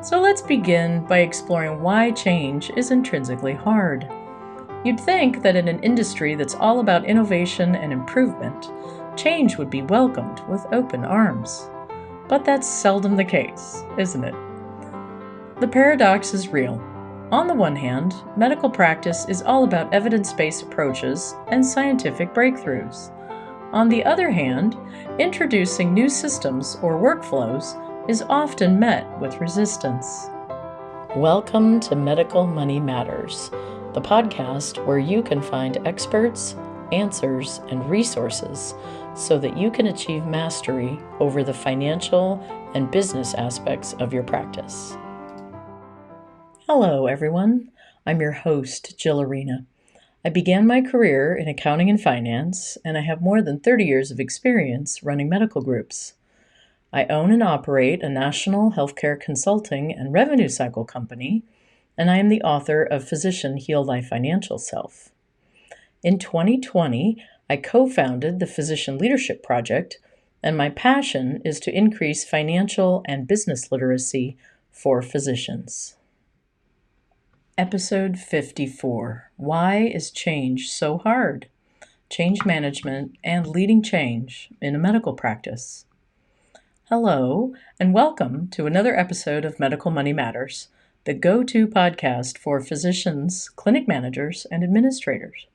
So let's begin by exploring why change is intrinsically hard. You'd think that in an industry that's all about innovation and improvement, change would be welcomed with open arms. But that's seldom the case, isn't it? The paradox is real. On the one hand, medical practice is all about evidence-based approaches and scientific breakthroughs. On the other hand, introducing new systems or workflows is often met with resistance. Welcome to Medical Money Matters, the podcast where you can find experts, answers, and resources so that you can achieve mastery over the financial and business aspects of your practice. Hello, everyone. I'm your host, Jill Arena. I began my career in accounting and finance, and I have more than 30 years of experience running medical groups. I own and operate a national healthcare consulting and revenue cycle company, and I am the author of Physician Heal Thy Financial Self. In 2020, I co-founded the Physician Leadership Project, and my passion is to increase financial and business literacy for physicians. Episode 54, Why is Change So Hard? Change Management and Leading Change in a Medical Practice. Hello, and welcome to another episode of Medical Money Matters, the go-to podcast for physicians, clinic managers, and administrators.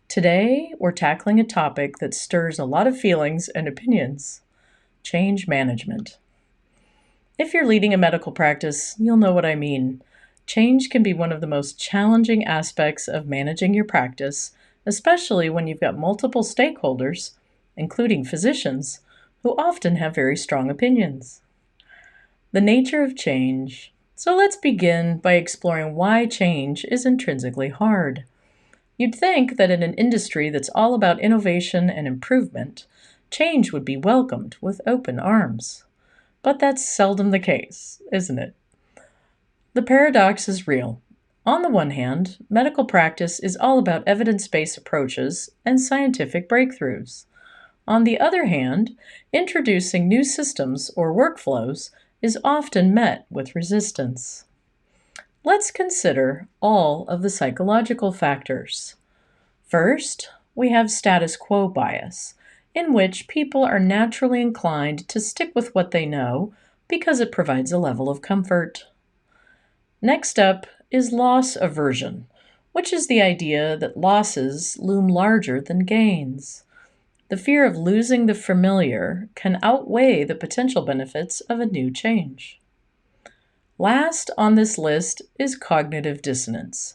Today, we're tackling a topic that stirs a lot of feelings and opinions: change management. If you're leading a medical practice, you'll know what I mean. Change can be one of the most challenging aspects of managing your practice, especially when you've got multiple stakeholders, including physicians, who often have very strong opinions. The nature of change. So let's begin by exploring why change is intrinsically hard. You'd think that in an industry that's all about innovation and improvement, change would be welcomed with open arms. But that's seldom the case, isn't it? The paradox is real. On the one hand, medical practice is all about evidence-based approaches and scientific breakthroughs. On the other hand, introducing new systems or workflows is often met with resistance. Let's consider all of the psychological factors. First, we have status quo bias, in which people are naturally inclined to stick with what they know because it provides a level of comfort. Next up is loss aversion, which is the idea that losses loom larger than gains. The fear of losing the familiar can outweigh the potential benefits of a new change. Last on this list is cognitive dissonance.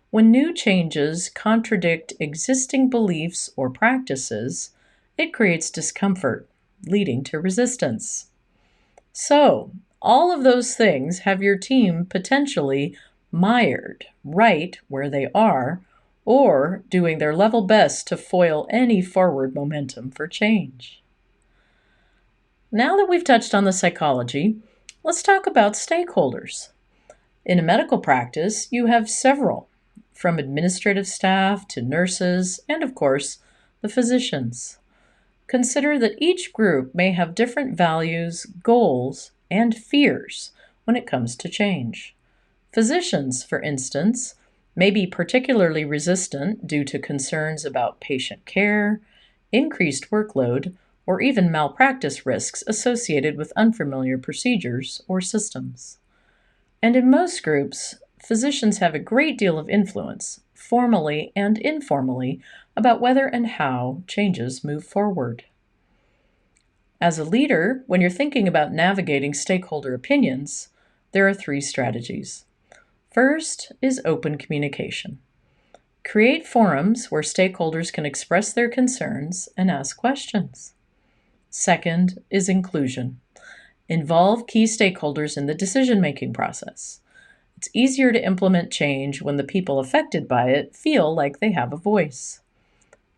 When new changes contradict existing beliefs or practices, it creates discomfort, leading to resistance. So, all of those things have your team potentially mired right where they are, or doing their level best to foil any forward momentum for change. Now that we've touched on the psychology, let's talk about stakeholders. In a medical practice, you have several, from administrative staff to nurses, and of course, the physicians. Consider that each group may have different values, goals, and fears when it comes to change. Physicians, for instance, may be particularly resistant due to concerns about patient care, increased workload, or even malpractice risks associated with unfamiliar procedures or systems. And in most groups, physicians have a great deal of influence, formally and informally, about whether and how changes move forward. As a leader, when you're thinking about navigating stakeholder opinions, there are 3 strategies. First is open communication. Create forums where stakeholders can express their concerns and ask questions. Second is inclusion. Involve key stakeholders in the decision-making process. It's easier to implement change when the people affected by it feel like they have a voice.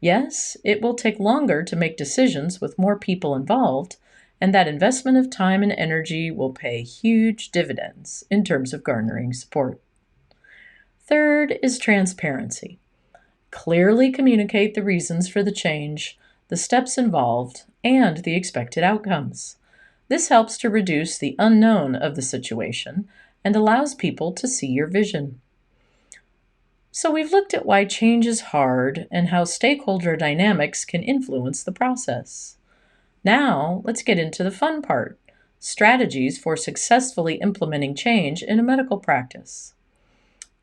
Yes, it will take longer to make decisions with more people involved, and that investment of time and energy will pay huge dividends in terms of garnering support. Third is transparency. Clearly communicate the reasons for the change, the steps involved, and the expected outcomes. This helps to reduce the unknown of the situation and allows people to see your vision. So we've looked at why change is hard and how stakeholder dynamics can influence the process. Now, let's get into the fun part: strategies for successfully implementing change in a medical practice.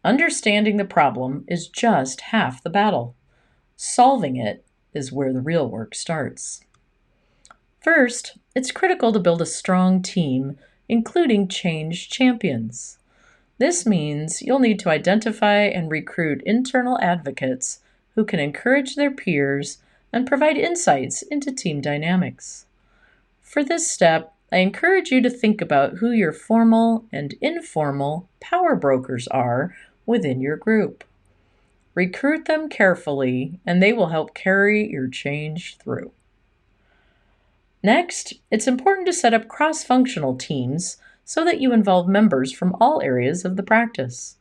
Understanding the problem is just half the battle. Solving it is where the real work starts. First, it's critical to build a strong team, including change champions. This means you'll need to identify and recruit internal advocates who can encourage their peers and provide insights into team dynamics. For this step, I encourage you to think about who your formal and informal power brokers are within your group. Recruit them carefully, and they will help carry your change through. Next, it's important to set up cross-functional teams so that you involve members from all areas of the practice.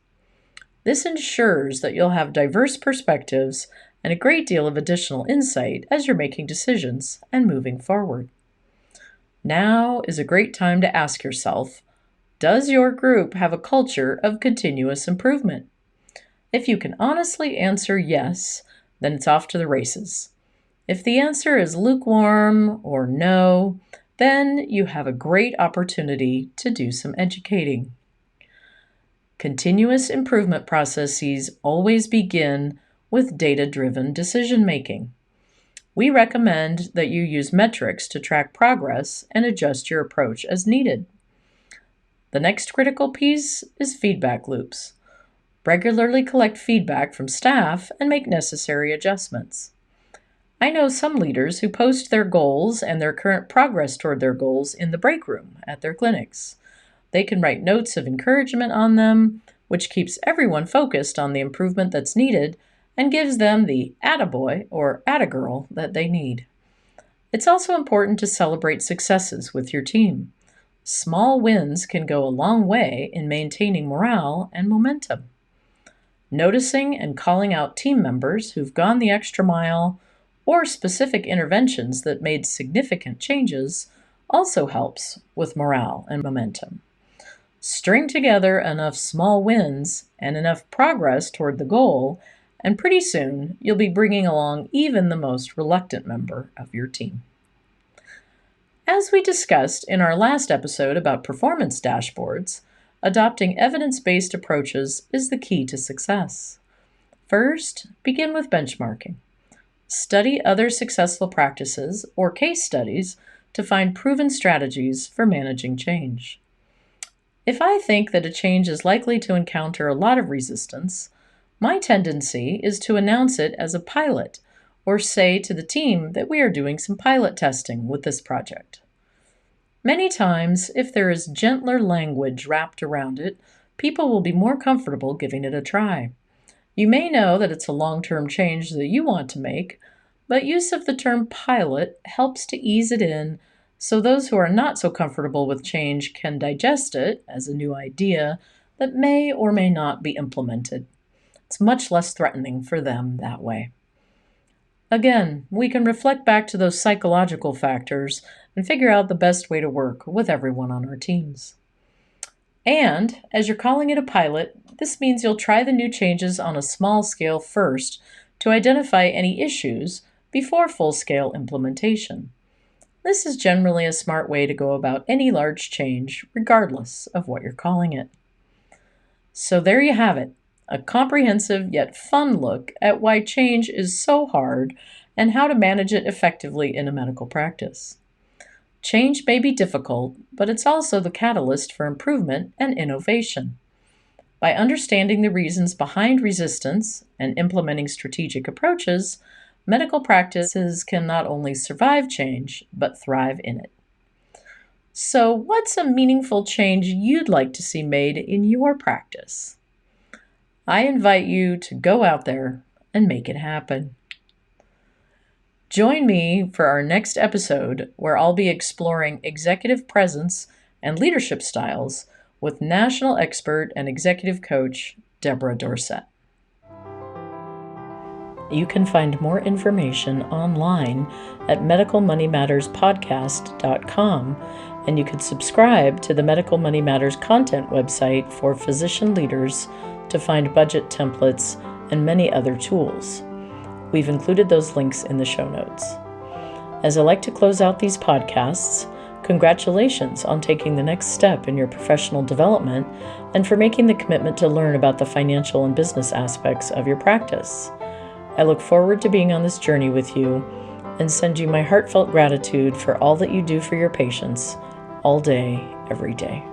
This ensures that you'll have diverse perspectives and a great deal of additional insight as you're making decisions and moving forward. Now is a great time to ask yourself, does your group have a culture of continuous improvement? If you can honestly answer yes, then it's off to the races. If the answer is lukewarm or no, then you have a great opportunity to do some educating. Continuous improvement processes always begin with data-driven decision-making. We recommend that you use metrics to track progress and adjust your approach as needed. The next critical piece is feedback loops. Regularly collect feedback from staff and make necessary adjustments. I know some leaders who post their goals and their current progress toward their goals in the break room at their clinics. They can write notes of encouragement on them, which keeps everyone focused on the improvement that's needed and gives them the attaboy or attagirl that they need. It's also important to celebrate successes with your team. Small wins can go a long way in maintaining morale and momentum. Noticing and calling out team members who've gone the extra mile or specific interventions that made significant changes also helps with morale and momentum. String together enough small wins and enough progress toward the goal, and pretty soon you'll be bringing along even the most reluctant member of your team. As we discussed in our last episode about performance dashboards, adopting evidence-based approaches is the key to success. First, begin with benchmarking. Study other successful practices or case studies to find proven strategies for managing change. If I think that a change is likely to encounter a lot of resistance, my tendency is to announce it as a pilot or say to the team that we are doing some pilot testing with this project. Many times, if there is gentler language wrapped around it, people will be more comfortable giving it a try. You may know that it's a long-term change that you want to make, but use of the term pilot helps to ease it in so those who are not so comfortable with change can digest it as a new idea that may or may not be implemented. It's much less threatening for them that way. Again, we can reflect back to those psychological factors and figure out the best way to work with everyone on our teams. And, as you're calling it a pilot, this means you'll try the new changes on a small scale first to identify any issues before full-scale implementation. This is generally a smart way to go about any large change, regardless of what you're calling it. So there you have it, a comprehensive yet fun look at why change is so hard and how to manage it effectively in a medical practice. Change may be difficult, but it's also the catalyst for improvement and innovation. By understanding the reasons behind resistance and implementing strategic approaches, medical practices can not only survive change, but thrive in it. So, what's a meaningful change you'd like to see made in your practice? I invite you to go out there and make it happen. Join me for our next episode, where I'll be exploring executive presence and leadership styles with national expert and executive coach Deborah Dorsett. You can find more information online at medicalmoneymatterspodcast.com And you could subscribe to the Medical Money Matters content website for physician leaders to find budget templates and many other tools. We've included those links in the show notes. As I like to close out these podcasts, congratulations on taking the next step in your professional development and for making the commitment to learn about the financial and business aspects of your practice. I look forward to being on this journey with you and send you my heartfelt gratitude for all that you do for your patients all day, every day.